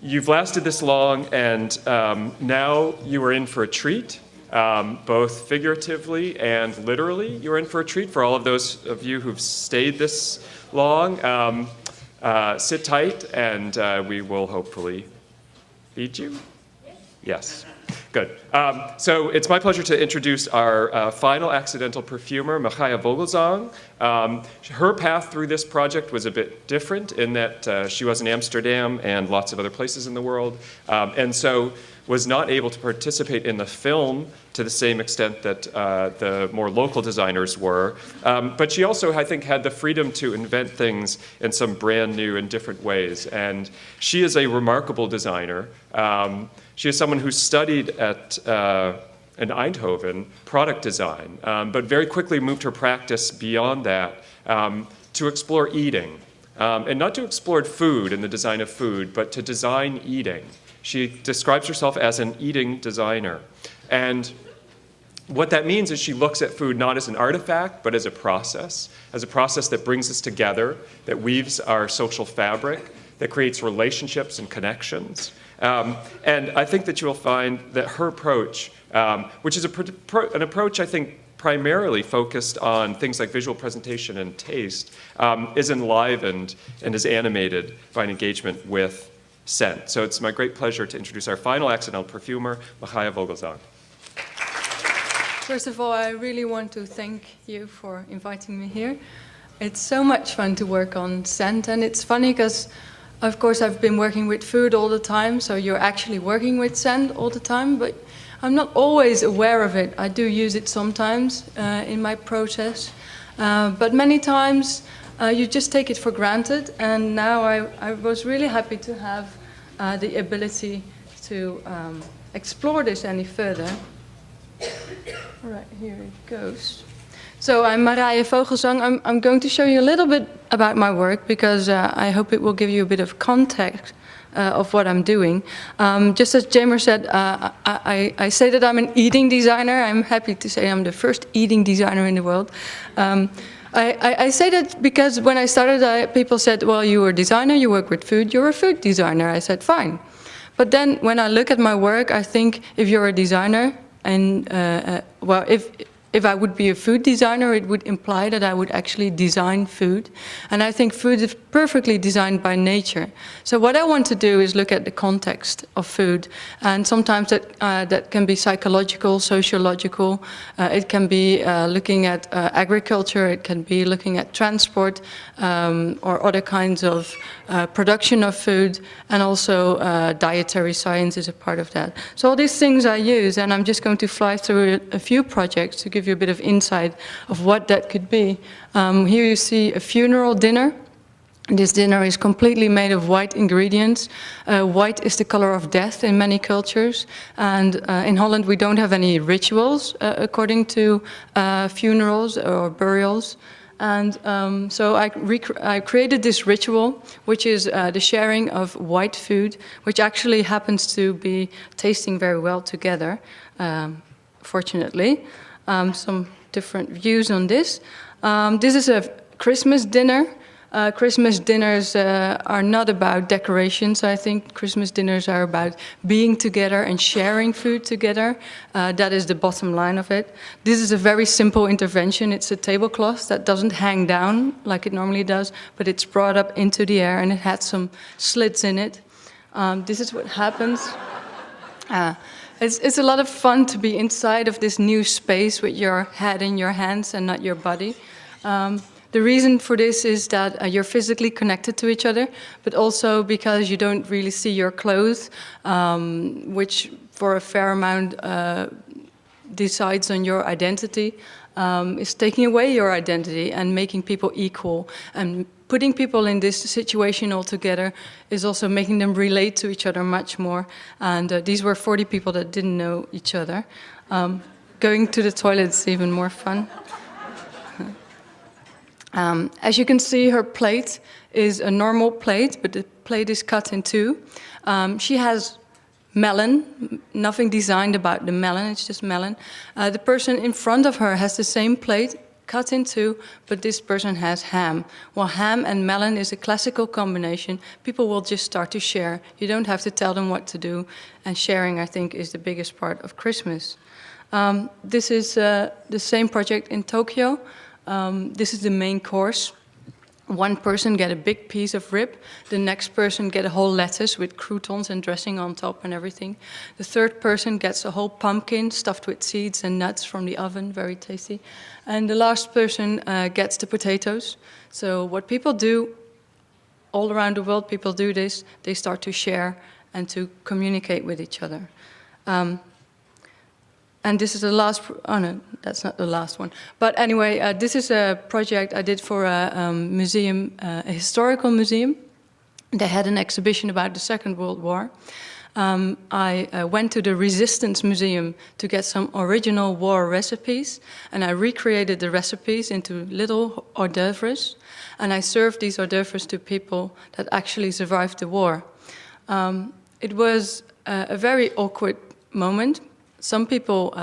you've lasted this long, and now you are in for a treat, both figuratively and literally. You're in for a treat for all of those of you who've stayed this long. Sit tight, and we will hopefully feed you. Yes. Good. So it's my pleasure to introduce our final accidental perfumer, Mahaya Vogelsang. Her path through this project was a bit different in that she was in Amsterdam and lots of other places in the world, and so was not able to participate in the film to the same extent that the more local designers were. But she also, I think, had the freedom to invent things in some brand new and different ways. And she is a remarkable designer. She is someone who studied in Eindhoven product design, but very quickly moved her practice beyond that to explore eating. And not to explore food and the design of food, but to design eating. She describes herself as an eating designer. And what that means is she looks at food not as an artifact, but as a process that brings us together, that weaves our social fabric, that creates relationships and connections. And I think that you will find that her approach, which is an approach I think primarily focused on things like visual presentation and taste, is enlivened and is animated by an engagement with scent. So it's my great pleasure to introduce our final accidental perfumer, Mikhail Vogelsong. First of all, I really want to thank you for inviting me here. It's so much fun to work on scent, and it's funny because, of course, I've been working with food all the time, so you're actually working with scent all the time, but I'm not always aware of it. I do use it sometimes in my process, but many times you just take it for granted, and now I was really happy to have the ability to explore this any further. All right, here it goes. So I'm Mariah Fogelson. I'm going to show you a little bit about my work because I hope it will give you a bit of context of what I'm doing. Just as Jamer said, I say that I'm an eating designer. I'm happy to say I'm the first eating designer in the world. I say that because when I started, people said, well, you're a designer, you work with food, you're a food designer. I said, fine. But then when I look at my work, I think if you're a designer, and well, if I would be a food designer, it would imply that I would actually design food. And I think food is perfectly designed by nature. So what I want to do is look at the context of food. And sometimes that can be psychological, sociological. It can be looking at agriculture. It can be looking at transport or other kinds of production of food. And also dietary science is a part of that. So all these things I use, and I'm just going to fly through a few projects to give you a bit of insight of what that could be. Here you see a funeral dinner. This dinner is completely made of white ingredients. White is the color of death in many cultures. And in Holland, we don't have any rituals according to funerals or burials. And so I created this ritual, which is the sharing of white food, which actually happens to be tasting very well together, fortunately. Some different views on this. This is a Christmas dinner. Christmas dinners are not about decorations. I think Christmas dinners are about being together and sharing food together. That is the bottom line of it. This is a very simple intervention. It's a tablecloth that doesn't hang down like it normally does, but it's brought up into the air and it had some slits in it. This is what happens. It's a lot of fun to be inside of this new space with your head in your hands and not your body. The reason for this is that you're physically connected to each other, but also because you don't really see your clothes, which for a fair amount decides on your identity, is taking away your identity and making people equal. And putting people in this situation all together is also making them relate to each other much more. And these were 40 people that didn't know each other. Going to the toilet is even more fun. As you can see, her plate is a normal plate, but the plate is cut in two. She has melon, nothing designed about the melon, it's just melon. The person in front of her has the same plate, cut in two, but this person has ham. Well, ham and melon is a classical combination. People will just start to share. You don't have to tell them what to do. And sharing, I think, is the biggest part of Christmas. This is the same project in Tokyo. This is the main course. One person get a big piece of rib, the next person get a whole lettuce with croutons and dressing on top and everything. The third person gets a whole pumpkin stuffed with seeds and nuts from the oven, very tasty. And the last person gets the potatoes. So what people do, all around the world people do this, they start to share and to communicate with each other. And this is the last, oh no, that's not the last one. But anyway, this is a project I did for a museum, a historical museum. They had an exhibition about the Second World War. I went to the Resistance Museum to get some original war recipes, and I recreated the recipes into little hors d'oeuvres, and I served these hors d'oeuvres to people that actually survived the war. It was a very awkward moment. Some people,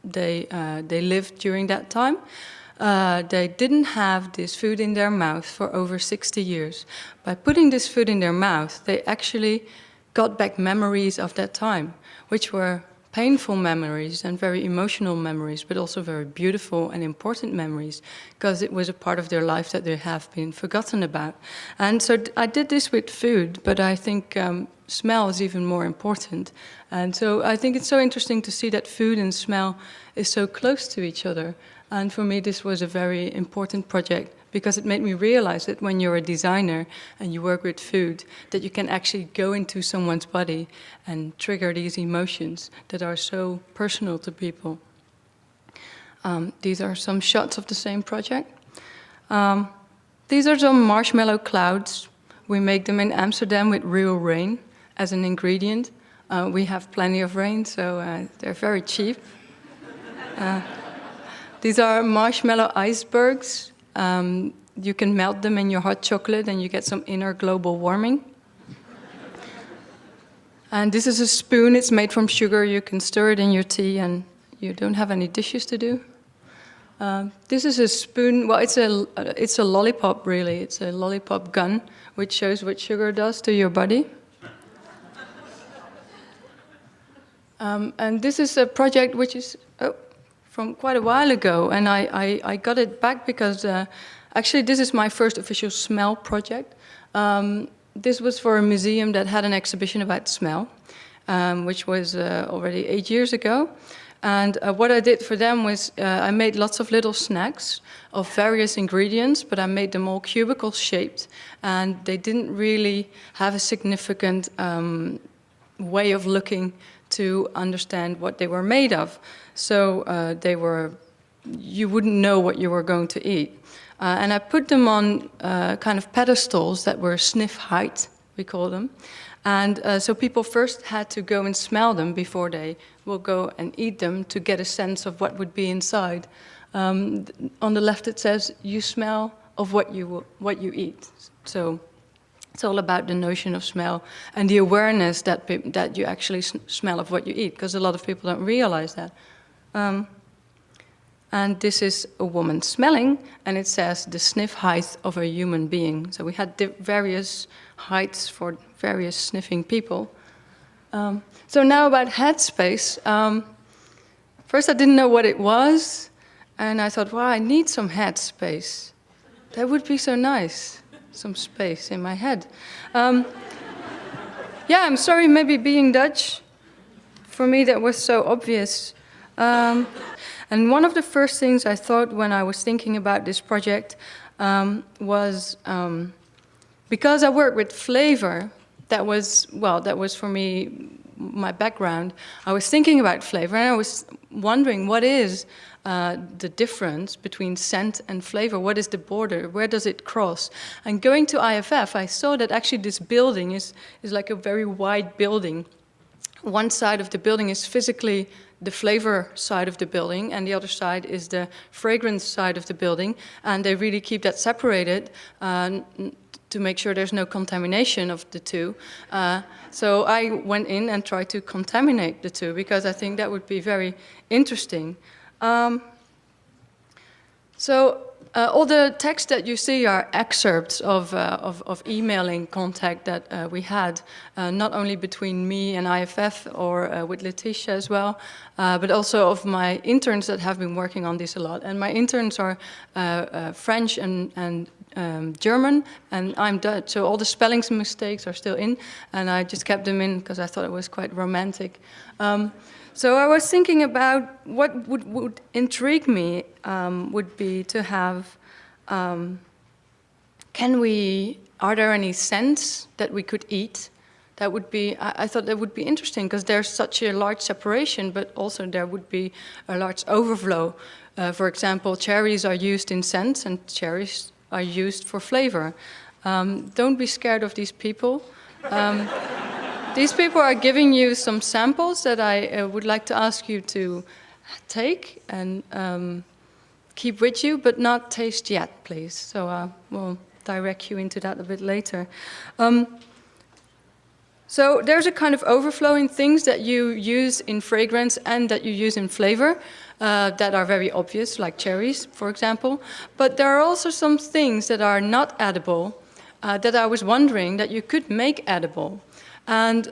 they lived during that time. They didn't have this food in their mouth for over 60 years. By putting this food in their mouth, they actually got back memories of that time, which were painful memories and very emotional memories, but also very beautiful and important memories, because it was a part of their life that they have been forgotten about. And so I did this with food, but I think smell is even more important. And so I think it's so interesting to see that food and smell is so close to each other. And for me, this was a very important project because it made me realize that when you're a designer and you work with food, that you can actually go into someone's body and trigger these emotions that are so personal to people. These are some shots of the same project. These are some marshmallow clouds. We make them in Amsterdam with real rain as an ingredient. We have plenty of rain, so they're very cheap. These are marshmallow icebergs. You can melt them in your hot chocolate and you get some inner global warming. And this is a spoon. It's made from sugar. You can stir it in your tea and you don't have any dishes to do. This is a spoon. Well, it's a lollipop, really. It's a lollipop gun, which shows what sugar does to your body. And this is a project which is from quite a while ago, and I got it back because actually this is my first official smell project. This was for a museum that had an exhibition about smell, which was already 8 years ago. And what I did for them was I made lots of little snacks of various ingredients, but I made them all cubicle shaped, and they didn't really have a significant way of looking to understand what they were made of. So you wouldn't know what you were going to eat. And I put them on kind of pedestals that were sniff height, we call them. And so people first had to go and smell them before they will go and eat them to get a sense of what would be inside. On the left it says, you smell of what you eat. So it's all about the notion of smell and the awareness that you actually smell of what you eat, because a lot of people don't realize that. And this is a woman smelling, and it says the sniff height of a human being. So we had various heights for various sniffing people. So now about HEADSPACE. First I didn't know what it was, and I thought, wow, I need some HEADSPACE. That would be so nice. Some space in my head. Yeah, I'm sorry, maybe being Dutch, for me that was so obvious. And one of the first things I thought when I was thinking about this project was, because I work with flavor, that was for me my background. I was thinking about flavor and I was wondering what is the difference between scent and flavor? What is the border? Where does it cross? And going to IFF, I saw that actually this building is like a very wide building. One side of the building is physically the flavor side of the building, and the other side is the fragrance side of the building, and they really keep that separated to make sure there's no contamination of the two. So I went in and tried to contaminate the two, because I think that would be very interesting. So all the text that you see are excerpts of emailing contact that we had, not only between me and IFF or with Laetitia as well, but also of my interns that have been working on this a lot. And my interns are French and German, and I'm Dutch, so all the spelling mistakes are still in, and I just kept them in because I thought it was quite romantic. So I was thinking about what would intrigue me would be to have, are there any scents that we could eat? That would be, I thought that would be interesting because there's such a large separation, but also there would be a large overflow. For example, cherries are used in scents and cherries are used for flavor. Don't be scared of these people. These people are giving you some samples that I would like to ask you to take and keep with you, but not taste yet, please. So we'll direct you into that a bit later. So there's a kind of overflow in things that you use in fragrance and that you use in flavor that are very obvious, like cherries, for example. But there are also some things that are not edible that I was wondering that you could make edible. And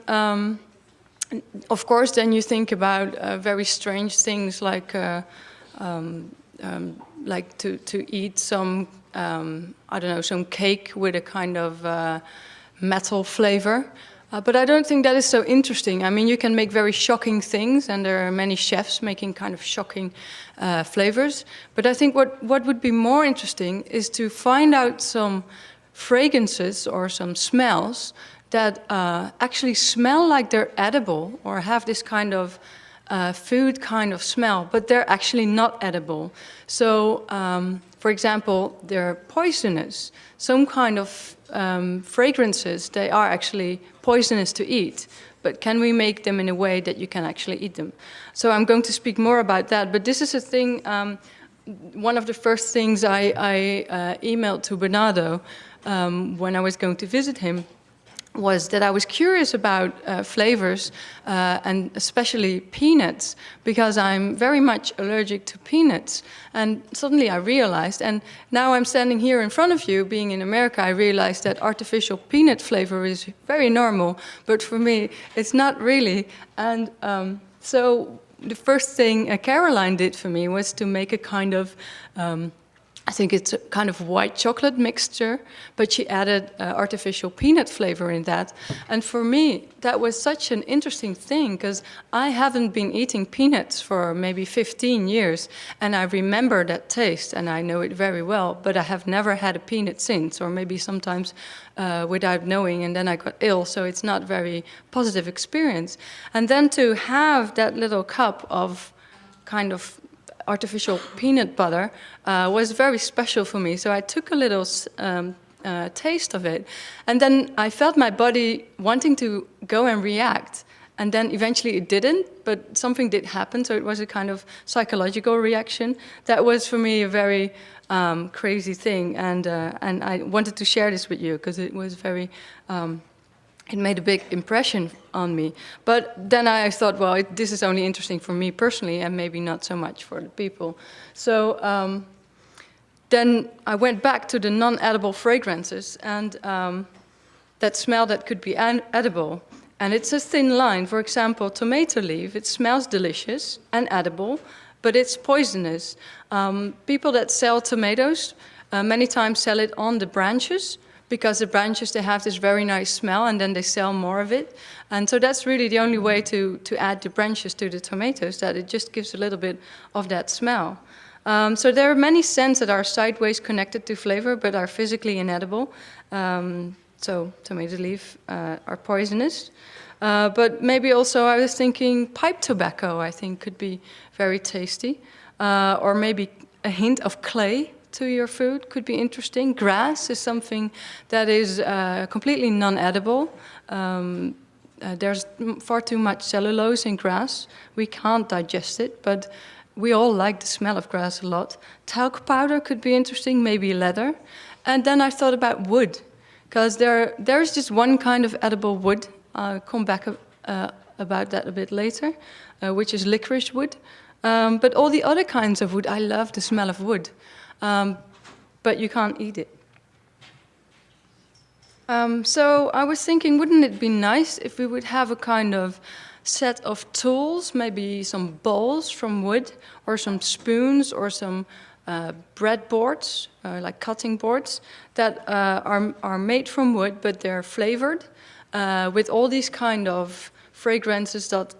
of course, then you think about very strange things like to eat some, I don't know, some cake with a kind of metal flavor. But I don't think that is so interesting. I mean, you can make very shocking things, and there are many chefs making kind of shocking flavors. But I think what would be more interesting is to find out some fragrances or some smells that actually smell like they're edible or have this kind of food kind of smell, but they're actually not edible. So, for example, they're poisonous. Some kind of fragrances, they are actually poisonous to eat, but can we make them in a way that you can actually eat them? So I'm going to speak more about that, but this is a thing, one of the first things I emailed to Bernardo when I was going to visit him was that I was curious about flavors and especially peanuts, because I'm very much allergic to peanuts. And suddenly I realized, and now I'm standing here in front of you, being in America, I realized that artificial peanut flavor is very normal, but for me, it's not really. And so the first thing Caroline did for me was to make a kind of I think it's a kind of white chocolate mixture, but she added artificial peanut flavor in that. And for me, that was such an interesting thing, because I haven't been eating peanuts for maybe 15 years, and I remember that taste, and I know it very well, but I have never had a peanut since, or maybe sometimes without knowing, and then I got ill, so it's not a very positive experience. And then to have that little cup of kind of artificial peanut butter was very special for me. So I took a little taste of it, and then I felt my body wanting to go and react. And then eventually it didn't, but something did happen. So it was a kind of psychological reaction. That was for me a very crazy thing, and I wanted to share this with you because it was very. It made a big impression on me. But then I thought, well, this is only interesting for me personally and maybe not so much for the people. So then I went back to the non-edible fragrances and that smell that could be edible. And it's a thin line. For example, tomato leaf, it smells delicious and edible, but it's poisonous. People that sell tomatoes many times sell it on the branches, because the branches, they have this very nice smell, and then they sell more of it. And so that's really the only way to add the branches to the tomatoes, that it just gives a little bit of that smell. So there are many scents that are sideways connected to flavor, but are physically inedible. So tomato leaf are poisonous. But maybe also I was thinking pipe tobacco, I think, could be very tasty. Or maybe a hint of clay to your food could be interesting. Grass is something that is completely non-edible. There's far too much cellulose in grass. We can't digest it, but we all like the smell of grass a lot. Talc powder could be interesting, maybe leather. And then I thought about wood, because there's just one kind of edible wood. I'll come back about that a bit later, which is licorice wood. But all the other kinds of wood, I love the smell of wood. but you can't eat it. So I was thinking, wouldn't it be nice if we would have a kind of set of tools, maybe some bowls from wood, or some spoons, or some bread boards, like cutting boards, that are made from wood, but they're flavored with all these kind of fragrances that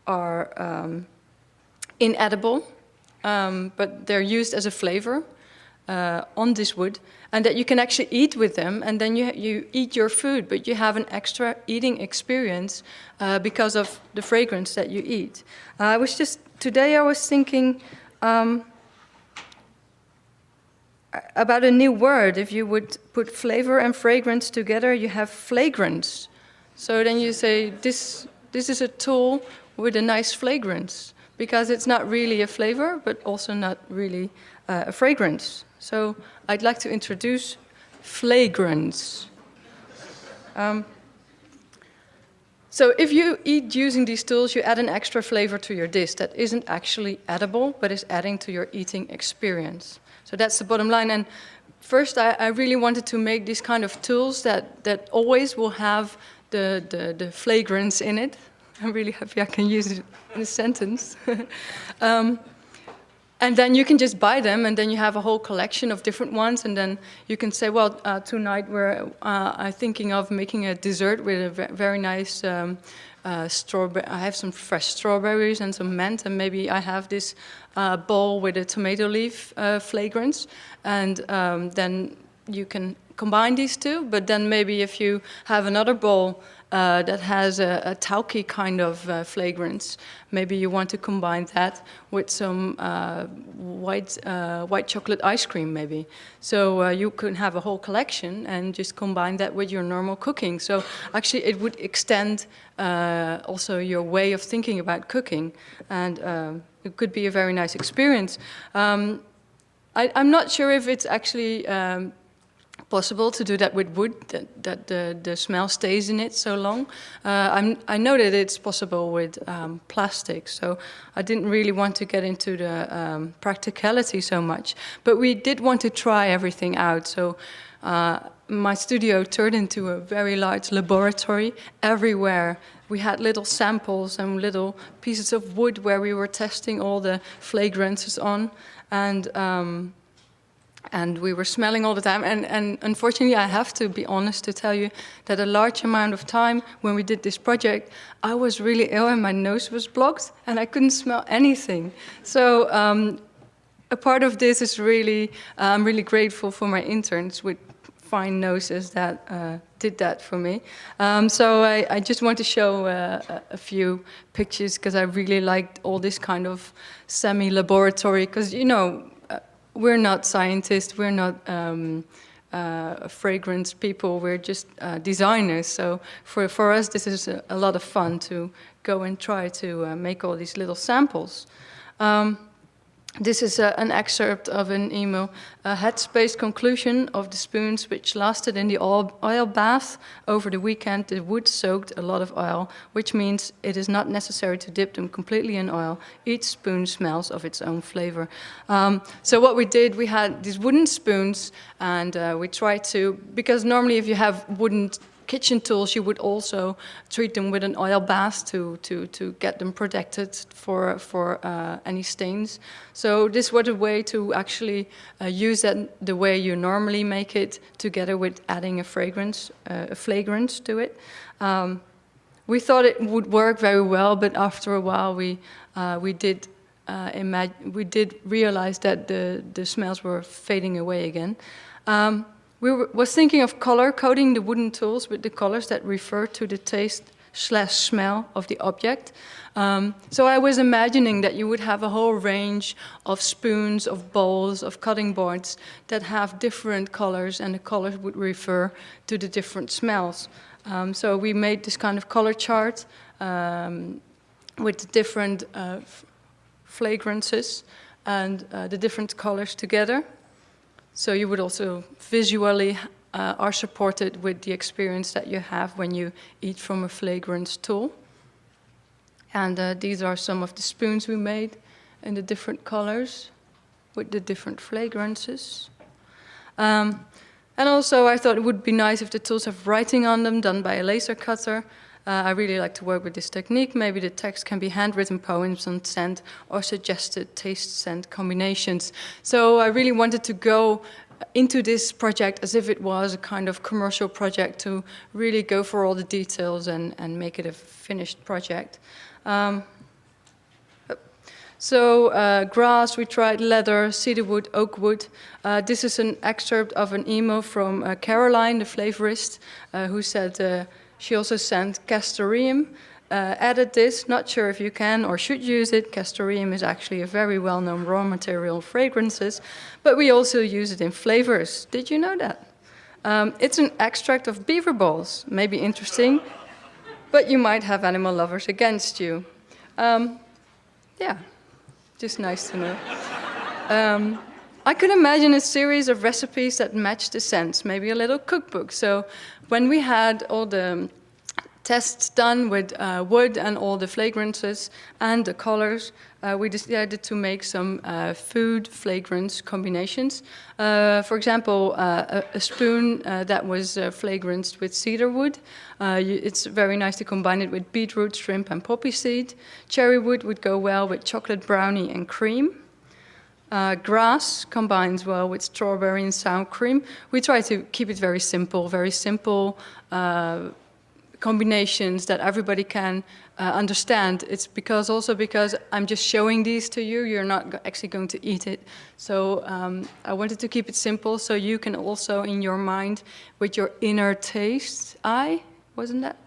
are inedible, but they're used as a flavor on this wood, and that you can actually eat with them, and then you eat your food, but you have an extra eating experience because of the fragrance that you eat. Today I was thinking about a new word. If you would put flavor and fragrance together, you have flagrance. So then you say, this is a tool with a nice fragrance, because it's not really a flavor, but also not really a fragrance. So I'd like to introduce flagrance. So if you eat using these tools, you add an extra flavor to your dish that isn't actually edible, but is adding to your eating experience. So that's the bottom line. And first, I really wanted to make these kind of tools that always will have the flagrance in it. I'm really happy I can use it in a sentence. And then you can just buy them, and then you have a whole collection of different ones, and then you can say, well, tonight I'm thinking of making a dessert with a very nice strawberry. I have some fresh strawberries and some mint, and maybe I have this bowl with a tomato leaf fragrance, and then you can combine these two. But then maybe if you have another bowl that has a tauky kind of fragrance, maybe you want to combine that with some white chocolate ice cream, maybe. So you can have a whole collection and just combine that with your normal cooking. So actually it would extend also your way of thinking about cooking, and it could be a very nice experience. I'm not sure if it's actually possible to do that with wood, that the smell stays in it so long. I know that it's possible with plastic, so I didn't really want to get into the practicality so much. But we did want to try everything out, so my studio turned into a very large laboratory. Everywhere we had little samples and little pieces of wood where we were testing all the fragrances on, and we were smelling all the time. And unfortunately, I have to be honest to tell you that a large amount of time when we did this project, I was really ill and my nose was blocked and I couldn't smell anything. So a part of this is really, I'm really grateful for my interns with fine noses that did that for me. So I just want to show a few pictures, because I really liked all this kind of semi-laboratory, because, you know, we're not scientists, we're not fragrance people, we're just designers. So for us, this is a lot of fun to go and try to make all these little samples. This is an excerpt of an email, a HEADSPACE conclusion of the spoons, which lasted in the oil bath over the weekend. The wood soaked a lot of oil, which means it is not necessary to dip them completely in oil. Each spoon smells of its own flavor. So what we did, we had these wooden spoons, and we tried to, because normally if you have wooden kitchen tools, you would also treat them with an oil bath to get them protected for any stains. So this was a way to actually use that the way you normally make it, together with adding a fragrance to it. We thought it would work very well, but after a while we did realize that the smells were fading away again. Was thinking of color coding the wooden tools with the colors that refer to the taste/smell of the object. So I was imagining that you would have a whole range of spoons, of bowls, of cutting boards that have different colors, and the colors would refer to the different smells. So we made this kind of color chart with the different fragrances and the different colors together. So you would also visually are supported with the experience that you have when you eat from a fragrance tool. And these are some of the spoons we made in the different colors. with the different fragrances. And also I thought it would be nice if the tools have writing on them done by a laser cutter. I really like to work with this technique. Maybe the text can be handwritten poems on scent or suggested taste-scent combinations. So I really wanted to go into this project as if it was a kind of commercial project, to really go for all the details and make it a finished project. Grass, we tried leather, cedarwood, oakwood. This is an excerpt of an email from Caroline, the flavorist, who said she also sent castoreum. Added this, not sure if you can or should use it. Castoreum is actually a very well-known raw material in fragrances, but we also use it in flavors. Did you know that? It's an extract of beaver balls, maybe interesting, but you might have animal lovers against you. Yeah, just nice to know. I could imagine a series of recipes that match the scents, maybe a little cookbook. So when we had all the tests done with wood and all the fragrances and the colors, we decided to make some food fragrance combinations. For example, a spoon that was fragranced with cedarwood. It's very nice to combine it with beetroot, shrimp, and poppy seed. Cherry wood would go well with chocolate brownie and cream. Grass combines well with strawberry and sour cream. We try to keep it very simple combinations that everybody can understand. It's because I'm just showing these to you. You're not actually going to eat it. So I wanted to keep it simple so you can also, in your mind, with your inner taste eye, wasn't that?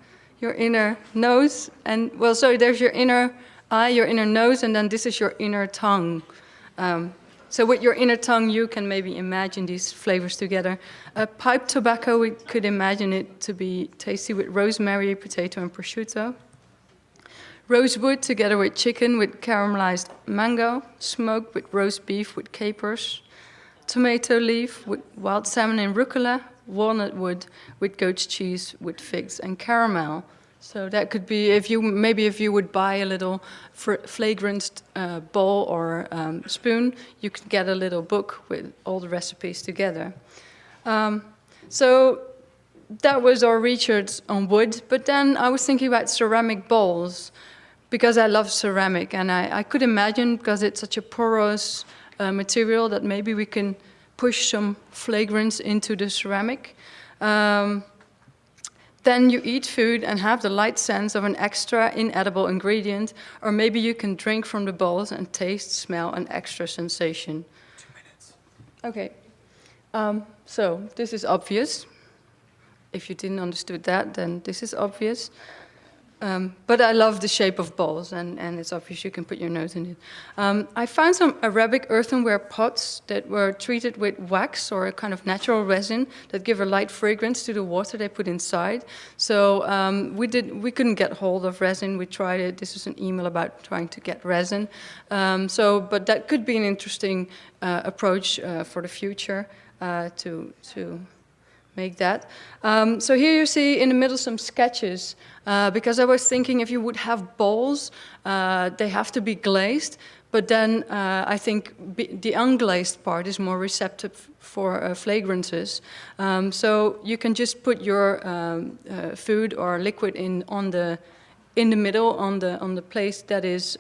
Your inner nose, and well, sorry, there's your inner eye, your inner nose, and then this is your inner tongue. So with your inner tongue, you can maybe imagine these flavors together. Pipe tobacco, we could imagine it to be tasty with rosemary, potato, and prosciutto. Rosewood together with chicken with caramelized mango. Smoked with roast beef with capers. Tomato leaf with wild salmon and rucola. Walnut wood with goat's cheese with figs and caramel. So that could be, if you would buy a little fragranced bowl or spoon, you could get a little book with all the recipes together. So that was our research on wood, but then I was thinking about ceramic bowls, because I love ceramic, and I could imagine, because it's such a porous material, that maybe we can push some fragrance into the ceramic. Then you eat food and have the light sense of an extra inedible ingredient, or maybe you can drink from the bowls and taste, smell an extra sensation. 2 minutes. Okay, so this is obvious. If you didn't understand that, then this is obvious. But I love the shape of bowls, and it's obvious you can put your nose in it. I found some Arabic earthenware pots that were treated with wax or a kind of natural resin that give a light fragrance to the water they put inside. So we couldn't get hold of resin. We tried it. This was an email about trying to get resin. But that could be an interesting approach for the future to make that. So here you see in the middle some sketches, because I was thinking if you would have bowls, they have to be glazed, but then I think the unglazed part is more receptive for fragrances. So you can just put your food or liquid in the middle on the place that is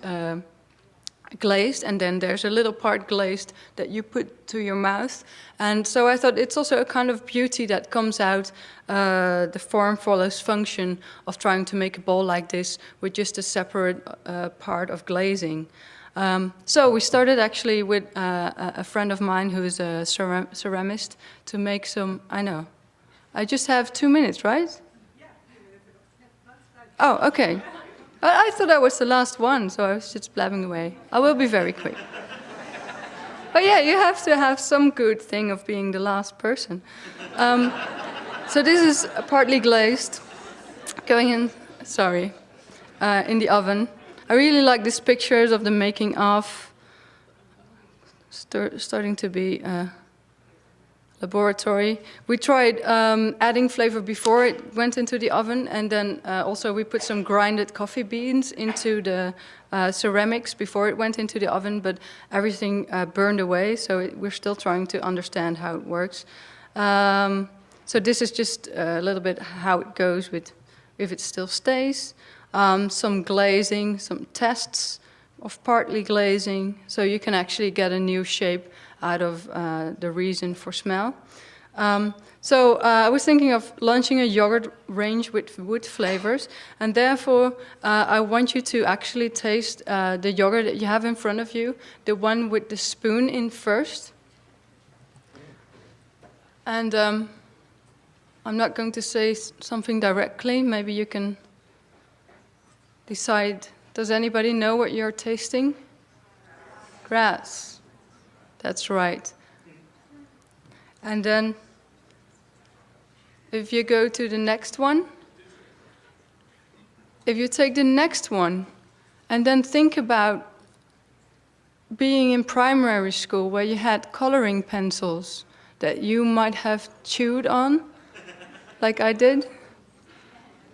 glazed, and then there's a little part glazed that you put to your mouth. And so I thought it's also a kind of beauty that comes out, the form follows function of trying to make a bowl like this with just a separate part of glazing. So we started actually with a friend of mine who's a ceramist to make some, I just have 2 minutes, right? Yeah. Oh, okay. I thought I was the last one, so I was just blabbing away. I will be very quick. But yeah, you have to have some good thing of being the last person. So this is partly glazed, going in, in the oven. I really like these pictures of the making of, starting to be laboratory. We tried adding flavor before it went into the oven, and then also we put some grinded coffee beans into the ceramics before it went into the oven, but everything burned away, so we're still trying to understand how it works. So this is just a little bit how it goes with if it still stays. Some glazing, some tests of partly glazing, so you can actually get a new shape out of the reason for smell. So I was thinking of launching a yogurt range with wood flavors, and therefore I want you to actually taste the yogurt that you have in front of you, the one with the spoon in first. And I'm not going to say something directly, maybe you can decide. Does anybody know what you're tasting? Grass. That's right. And then, if you go to the next one, if you take the next one, and then think about being in primary school where you had coloring pencils that you might have chewed on, like I did,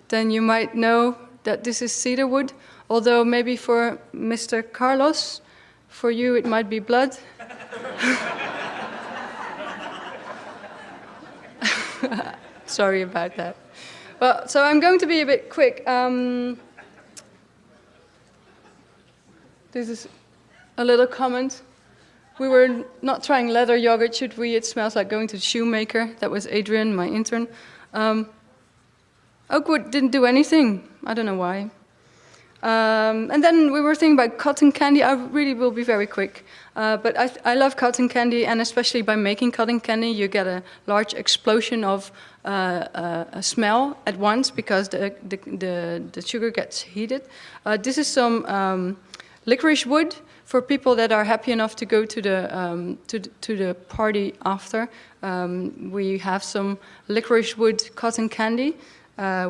then you might know that this is cedarwood, although maybe for Mr. Carlos, for you it might be blood. Sorry about that. Well, so I'm going to be a bit quick. This is a little comment. We were not trying leather yogurt, should we? It smells like going to the shoemaker. That was Adrian, my intern. Oakwood didn't do anything. I don't know why. And then we were thinking about cotton candy. I really will be very quick. But I love cotton candy, and especially by making cotton candy, you get a large explosion of a smell at once because the sugar gets heated. This is some licorice wood for people that are happy enough to go to the party after. We have some licorice wood cotton candy.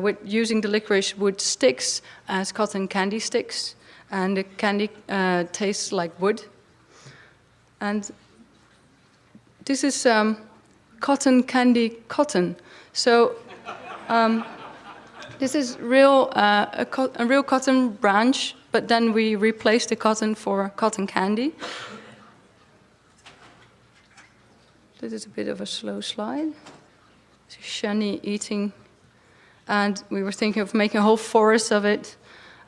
With using the licorice wood sticks as cotton candy sticks, and the candy tastes like wood. And this is cotton candy cotton. So this is a real cotton branch, but then we replace the cotton for cotton candy. This is a bit of a slow slide. So Shani eating. And we were thinking of making a whole forest of it.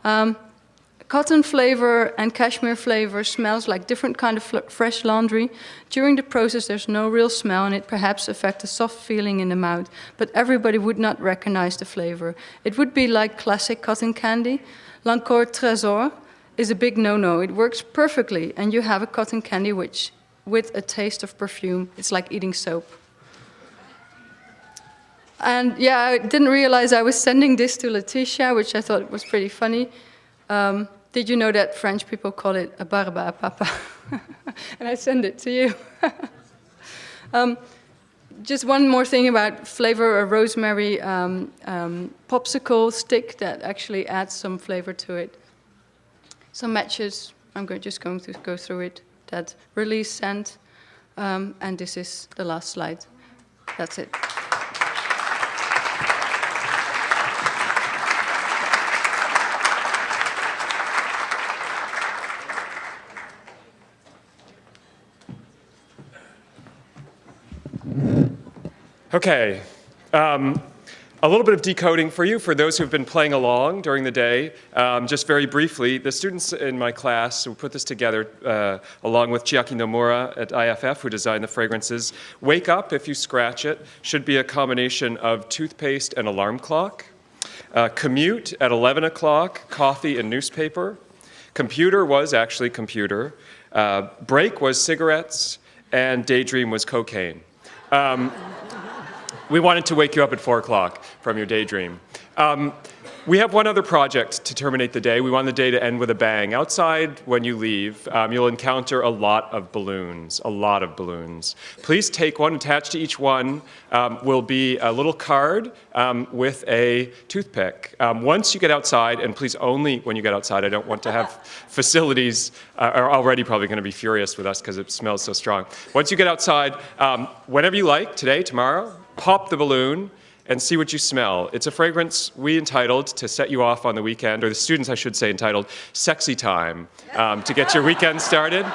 Cotton flavor and cashmere flavor smells like different kind of fresh laundry. During the process, there's no real smell, and it perhaps affects a soft feeling in the mouth, but everybody would not recognize the flavor. It would be like classic cotton candy. L'Encore Trésor is a big no-no. It works perfectly, and you have a cotton candy which, with a taste of perfume, it's like eating soap. And yeah, I didn't realize I was sending this to Laetitia, which I thought was pretty funny. Did you know that French people call it a barbe à papa? And I send it to you. Just one more thing about flavor, a rosemary popsicle stick that actually adds some flavor to it. Some matches, I'm just going to go through it, that release scent. And this is the last slide. That's it. Okay, a little bit of decoding for you, for those who've been playing along during the day. Just very briefly, the students in my class who put this together, along with Chiaki Nomura at IFF, who designed the fragrances, Wake Up If You Scratch It should be a combination of toothpaste and alarm clock. Commute at 11 o'clock, coffee and newspaper. Computer was actually computer. Break was cigarettes, and daydream was cocaine. We wanted to wake you up at 4 o'clock from your daydream. We have one other project to terminate the day. We want the day to end with a bang. Outside, when you leave, you'll encounter a lot of balloons, Please take one. Attached to each one will be a little card with a toothpick. Once you get outside, and please only when you get outside, I don't want to have facilities are already probably going to be furious with us because it smells so strong. Once you get outside, whenever you like, today, tomorrow, pop the balloon and see what you smell. It's a fragrance we entitled, to set you off on the weekend, or the students, I should say, entitled Sexy Time, to get your weekend started.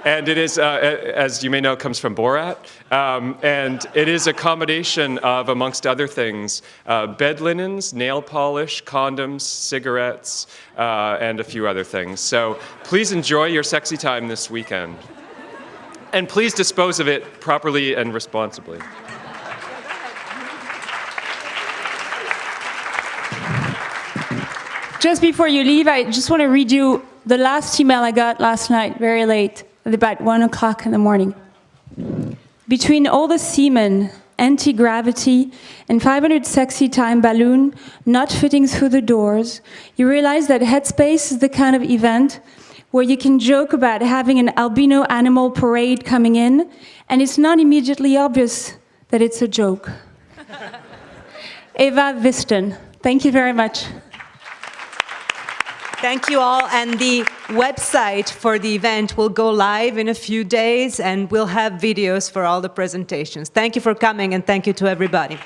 And it is, as you may know, comes from Borat. And it is a combination of, amongst other things, bed linens, nail polish, condoms, cigarettes, and a few other things. So please enjoy your sexy time this weekend. And please dispose of it properly and responsibly. Just before you leave, I just want to read you the last email I got last night, very late, at about 1 o'clock in the morning. Between all the semen, anti-gravity, and 500 sexy time balloon not fitting through the doors, you realize that HEADSPACE is the kind of event where you can joke about having an albino animal parade coming in, and it's not immediately obvious that it's a joke. Eva Wisten, thank you very much. Thank you all, and the website for the event will go live in a few days, and we'll have videos for all the presentations. Thank you for coming, and thank you to everybody.